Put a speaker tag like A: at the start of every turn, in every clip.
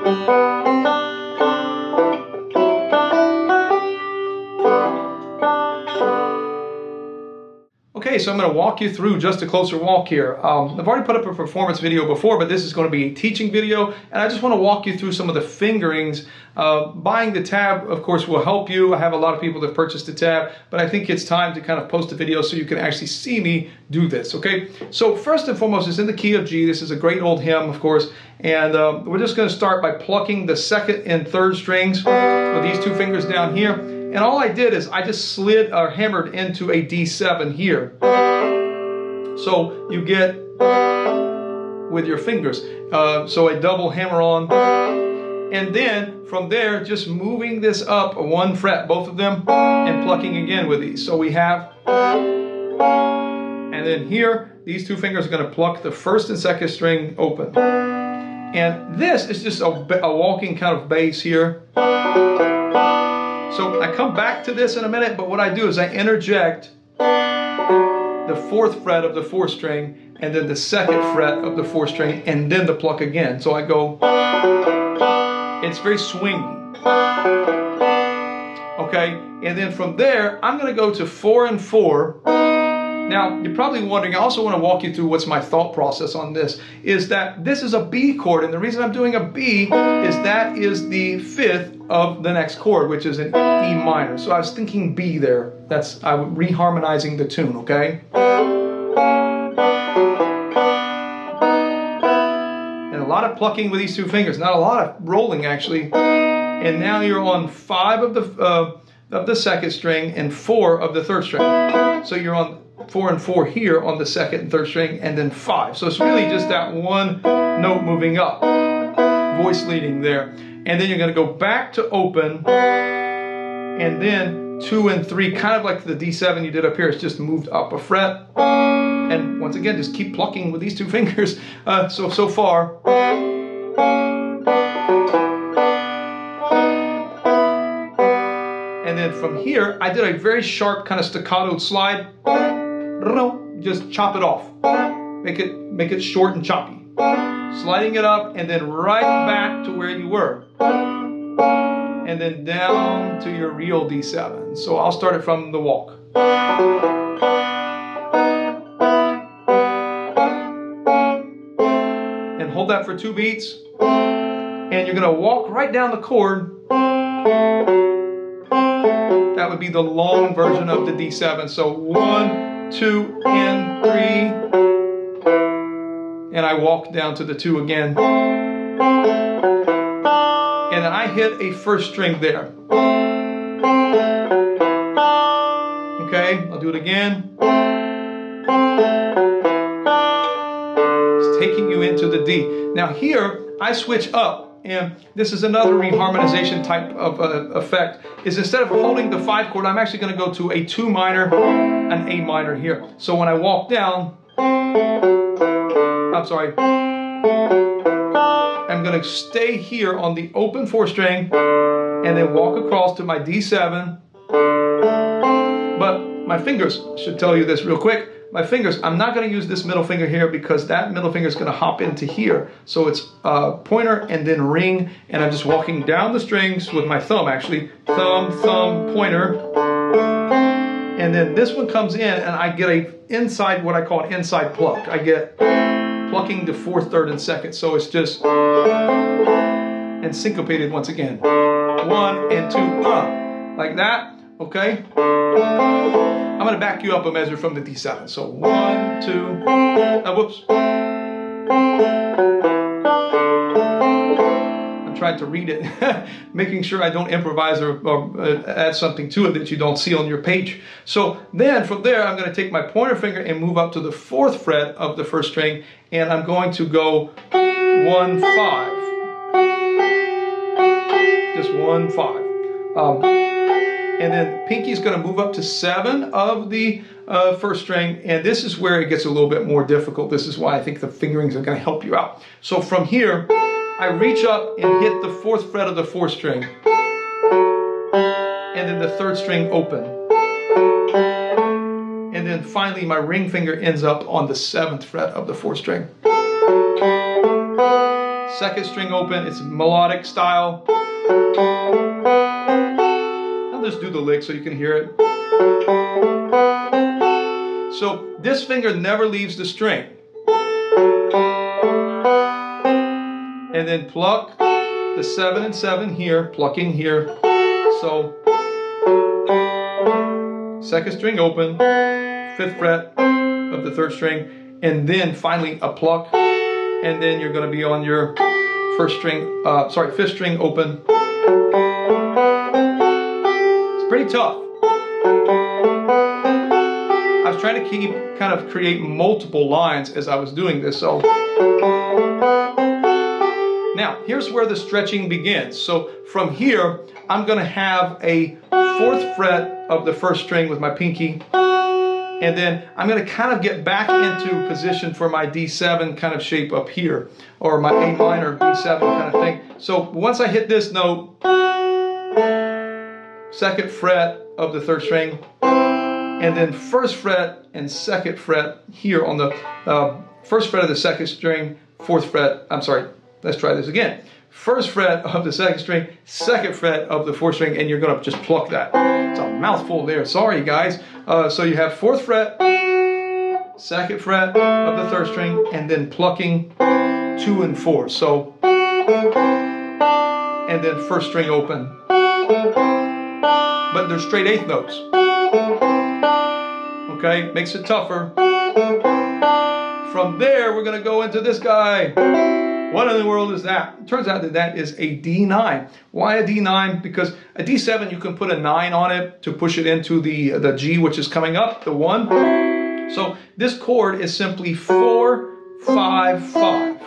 A: Okay, so I'm going to walk you through just a closer walk here. I've already put up a performance video before, but this is going to be a teaching video, and I just want to walk you through some of the fingerings. Buying the tab, of course, will help you. I have a lot of people that purchased the tab, but I think it's time to kind of post a video so you can actually see me do this, okay? So first and foremost, it's in the key of G. This is a great old hymn, of course, and we're just going to start by plucking the second and third strings with these two fingers down here. And all I did is I just slid or hammered into a D7 here. So you get with your fingers. So a double hammer on. And then from there, just moving this up one fret, both of them, and plucking again with these. So we have, and then here, these two fingers are going to pluck the first and second string open. And this is just a walking kind of bass here. So I come back to this in a minute, but what I do is I interject the fourth fret of the fourth string, and then the second fret of the fourth string, and then the pluck again. So I go, it's very swingy. Okay, and then from there, I'm going to go to 4 and 4. Now, you're probably wondering, I also want to walk you through what's my thought process on this, is that this is a B chord, and the reason I'm doing a B is that is the fifth of the next chord, which is an E minor. So I was thinking B there. I'm reharmonizing the tune, okay? And a lot of plucking with these two fingers, not a lot of rolling actually. And now you're on 5 of the second string and 4 of the third string. So you're on 4 and 4 here on the second and third string, and then 5. So it's really just that one note moving up, voice leading there. And then you're going to go back to open, and then 2 and 3, kind of like the D7 you did up here. It's just moved up a fret. And once again, just keep plucking with these two fingers. So far. And then from here, I did a very sharp kind of staccato slide. Just chop it off. Make it short and choppy. Sliding it up and then right back to where you were. And then down to your real D7. So I'll start it from the walk. And hold that for 2 beats. And you're going to walk right down the chord. That would be the long version of the D7. So 1, 2, and 3. And I walk down to the 2 again. And then I hit a first string there. Okay, I'll do it again. It's taking you into the D. Now here, I switch up. And this is another reharmonization type of effect, is instead of holding the 5 chord, I'm actually going to go to a 2 minor, an A minor here. So when I walk down, I'm going to stay here on the open 4 string and then walk across to my D7. But my fingers, I should tell you this real quick. My fingers, I'm not going to use this middle finger here because that middle finger is going to hop into here. So it's pointer and then ring, and I'm just walking down the strings with my thumb actually. Thumb, thumb, pointer. And then this one comes in and I get what I call an inside pluck. I get plucking the 4th, 3rd, and 2nd. So it's just, and syncopated once again. 1 and 2, like that, okay? I'm going to back you up a measure from the D7. So 1, 2, whoops. I'm trying to read it, making sure I don't improvise or add something to it that you don't see on your page. So then from there, I'm going to take my pointer finger and move up to the 4th fret of the first string, and I'm going to go 1, 5. Just 1, 5. And then pinky's going to move up to 7 of the first string, and this is where it gets a little bit more difficult. This is why I think the fingerings are going to help you out. So from here, I reach up and hit the 4th fret of the 4th string, and then the 3rd string open. And then finally my ring finger ends up on the 7th fret of the 4th string. second string open. It's melodic style. I'll just do the lick so you can hear it. So this finger never leaves the string. And then pluck the 7 and 7 here, plucking here. So second string open, 5th fret of the 3rd string, and then finally a pluck, and then you're going to be on your 5th string open. It's pretty tough. I was trying to kind of create multiple lines as I was doing this. So now here's where the stretching begins. So from here, I'm going to have a 4th fret of the 1st string with my pinky, and then I'm going to kind of get back into position for my D7 kind of shape up here, or my A minor B7 kind of thing. So once I hit this note, 2nd fret of the 3rd string, and then 1st fret and 2nd fret here on the 1st fret of the 2nd string, 4th fret, I'm sorry, let's try this again. 1st fret of the 2nd string, 2nd fret of the 4th string, and you're going to just pluck that. It's a mouthful there, sorry guys. So you have 4th fret, 2nd fret of the 3rd string, and then plucking 2 and 4. So, and then 1st string open. But they're straight 8th notes. Okay, makes it tougher. From there, we're going to go into this guy. What in the world is that? It turns out that that is a D9. Why a D9? Because a D7, you can put a 9 on it to push it into the G, which is coming up, the 1. So this chord is simply 4, 5, 5.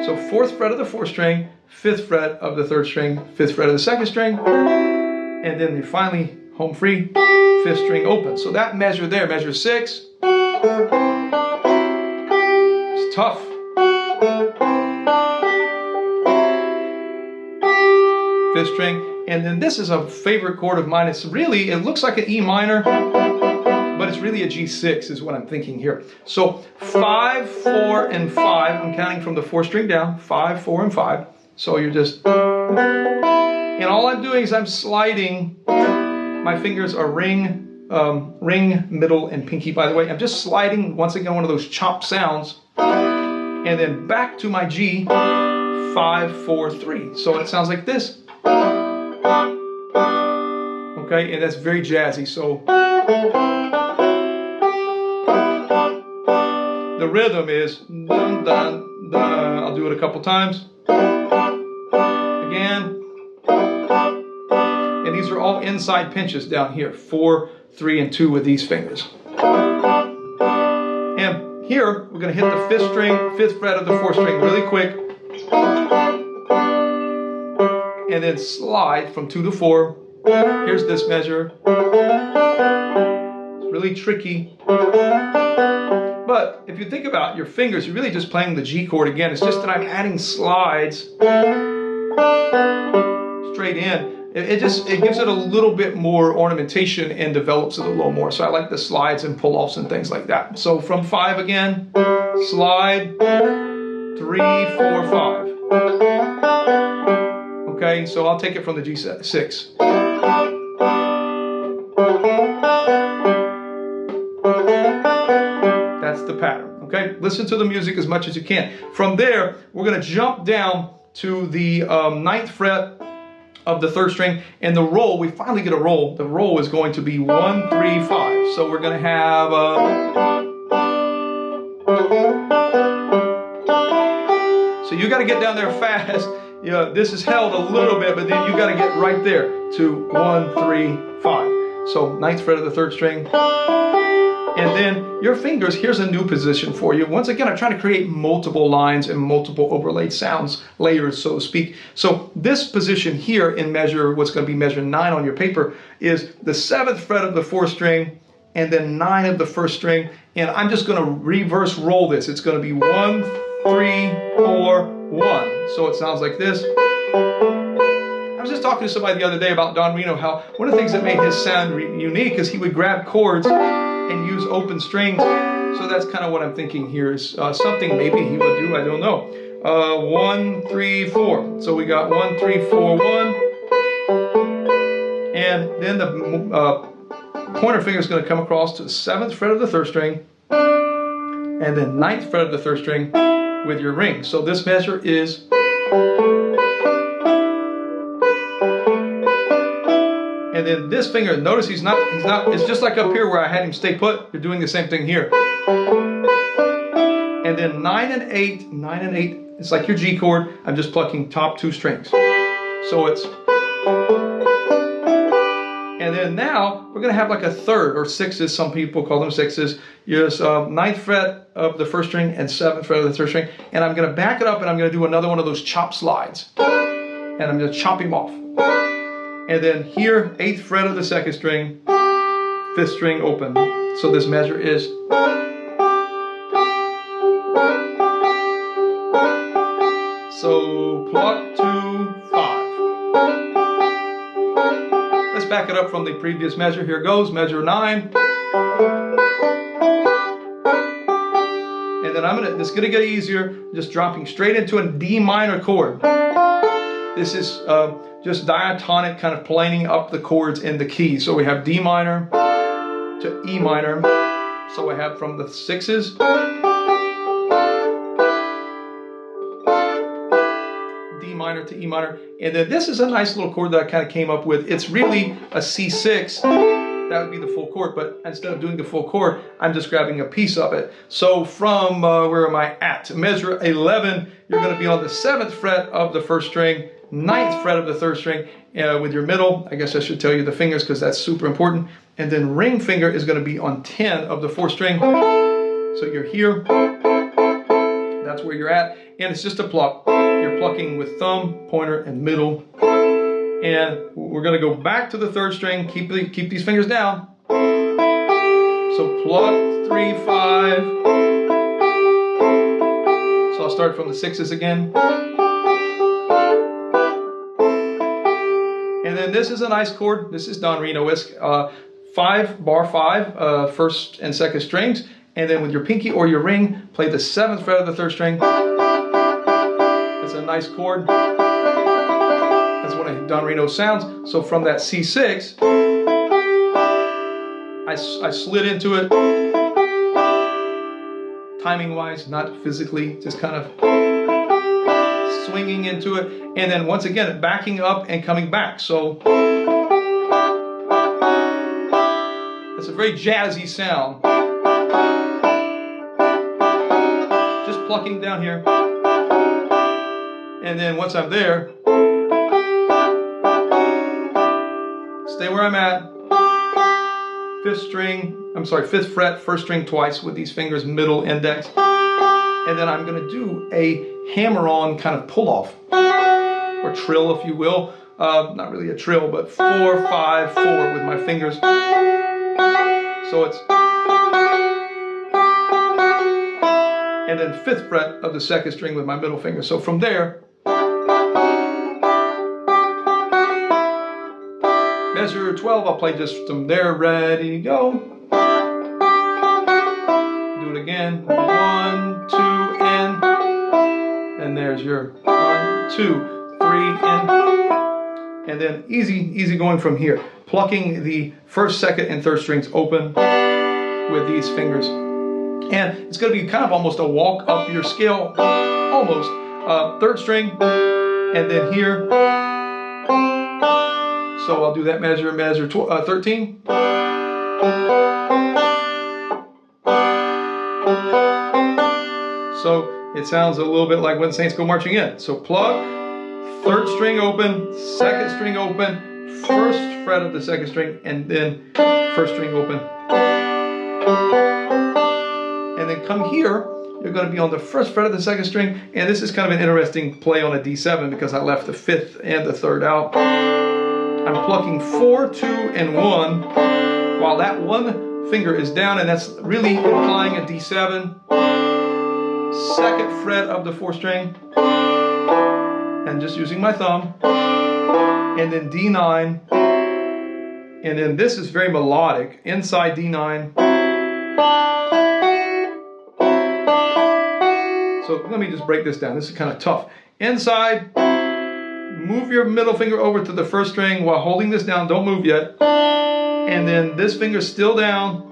A: So 4th fret of the 4th string, 5th fret of the 3rd string, 5th fret of the 2nd string, and then you finally home free, 5th string open. So that measure there, measure 6. It's tough. 5th string, and then this is a favorite chord of mine. It's really, it looks like an E minor, but it's really a G6 is what I'm thinking here. So 5, 4, and 5, I'm counting from the 4th string down, 5, 4, and 5. So you're just, and all I'm doing is I'm sliding, my fingers are ring, middle, and pinky, by the way. I'm just sliding, once again, one of those chop sounds, and then back to my G, 5, 4, 3. So it sounds like this. Okay, and that's very jazzy. So the rhythm is dun dun dun. I'll do it a couple times. Again. And these are all inside pinches down here. 4, 3, and 2 with these fingers. And here we're going to hit the 5th string, 5th fret of the 4th string really quick. And then slide from 2 to 4. Here's this measure. It's really tricky. But if you think about your fingers, you're really just playing the G chord again. It's just that I'm adding slides straight in. It gives it a little bit more ornamentation and develops it a little more. So I like the slides and pull-offs and things like that. So from 5 again, slide, 3, 4, 5. Okay, so I'll take it from the G6. That's the pattern, okay? Listen to the music as much as you can. From there, we're gonna jump down to the 9th fret of the 3rd string, and the roll, we finally get a roll. The roll is going to be 1, 3, 5. So we're gonna have so you gotta get down there fast. You know, this is held a little bit, but then you got to get right there to 1, 3, 5. So 9th fret of the 3rd string. And then your fingers, here's a new position for you. Once again, I'm trying to create multiple lines and multiple overlaid sounds, layers, so to speak. So this position here in measure, what's going to be measure 9 on your paper, is the 7th fret of the 4th string, and then 9 of the 1st string. And I'm just going to reverse roll this. It's going to be 1, 3, 4, 1. So it sounds like this. I was just talking to somebody the other day about Don Reno, how one of the things that made his sound unique is he would grab chords and use open strings. So that's kind of what I'm thinking here is something maybe he would do, I don't know. 1, 3, 4. So we got 1, 3, 4, 1. And then the pointer finger is going to come across to the 7th fret of the 3rd string, and then 9th fret of the 3rd string with your ring. So this measure is. And then this finger, notice he's not, it's just like up here where I had him stay put. You're doing the same thing here. And then 9 and 8, it's like your G chord. I'm just plucking top 2 strings. So it's. And then now we're going to have like a 3rd or 6s, some people call them 6s. Use 9th fret of the 1st string and 7th fret of the 3rd string. And I'm going to back it up and I'm going to do another one of those chop slides. And I'm going to chop him off. And then here, 8th fret of the 2nd string, 5th string open. So this measure is. So pluck 2, 5. Let's back it up from the previous measure. Here goes, measure 9. And then it's gonna get easier, just dropping straight into a D minor chord. This is just diatonic, kind of planing up the chords in the key. So we have D minor to E minor. So we have from the 6s. D minor to E minor. And then this is a nice little chord that I kind of came up with. It's really a C6. That would be the full chord, but instead of doing the full chord, I'm just grabbing a piece of it. So from, where am I at? Measure 11, you're going to be on the 7th fret of the 1st string, 9th fret of the 3rd string with your middle. I guess I should tell you the fingers because that's super important. And then ring finger is going to be on 10 of the 4th string. So you're here. That's where you're at. And it's just a pluck. You're plucking with thumb, pointer, and middle. And we're going to go back to the 3rd string. Keep these fingers down. So pluck 3, 5. So I'll start from the 6s again. And then this is a nice chord. This is Don Reno-esque. 5, bar 5, 1st and 2nd strings. And then with your pinky or your ring, play the 7th fret of the 3rd string. It's a nice chord. That's one of Don Reno's sounds. So from that C6, I slid into it, timing-wise, not physically, just kind of swinging into it. And then once again, backing up and coming back. So it's a very jazzy sound. Just plucking down here. And then once I'm there, stay where I'm at. 5th fret, 1st string twice with these fingers, middle, index. And then I'm going to do a hammer-on kind of pull-off, or trill if you will. Not really a trill, but 4, 5, 4 with my fingers. So it's. And then 5th fret of the 2nd string with my middle finger. So from there, measure 12, I'll play just from there, ready, go. Do it again, 1, 2, and there's your 1, 2, 3, and then easy going from here. Plucking the 1st, 2nd, and 3rd strings open with these fingers. And it's going to be kind of almost a walk up your scale, almost. 3rd string, and then here. So I'll do that measure 13. So it sounds a little bit like When Saints Go Marching In. So pluck, 3rd string open, 2nd string open, 1st fret of the 2nd string, and then 1st string open. And then come here, you're going to be on the 1st fret of the 2nd string, and this is kind of an interesting play on a D7 because I left the 5th and the 3rd out. I'm plucking 4, 2, and 1, while that one finger is down, and that's really implying a D7. 2nd fret of the 4th string, and just using my thumb, and then D9, and then this is very melodic, inside D9. So So let me just break this down. This is kind of tough. Inside, move your middle finger over to the first string while holding this down. Don't move yet. And then this finger's still down,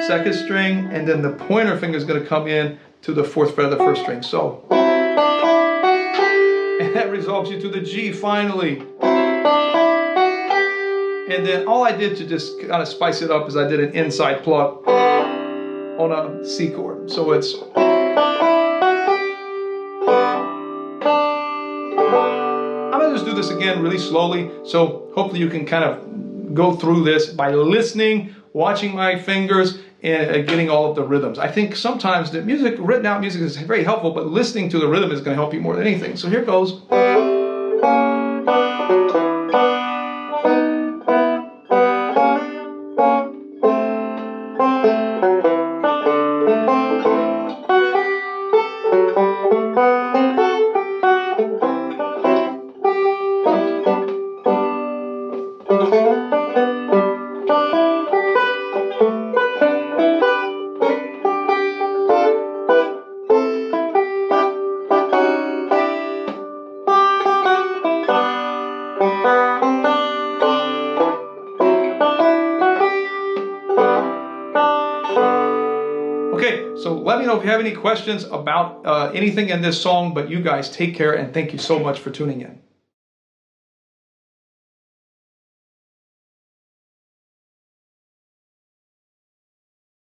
A: second string, and then the pointer finger is going to come in to the fourth fret of the first string. So, and that resolves you to the G finally. And then all I did to just kind of spice it up is I did an inside pluck on a C chord. So it's... I'm going to just do this again really slowly, so hopefully you can kind of go through this by listening, watching my fingers, and getting all of the rhythms. I think sometimes the music, written out music is very helpful, but listening to the rhythm is going to help you more than anything. So here goes. Okay, so let me know if you have any questions about anything in this song, but you guys take care and thank you so much for tuning in.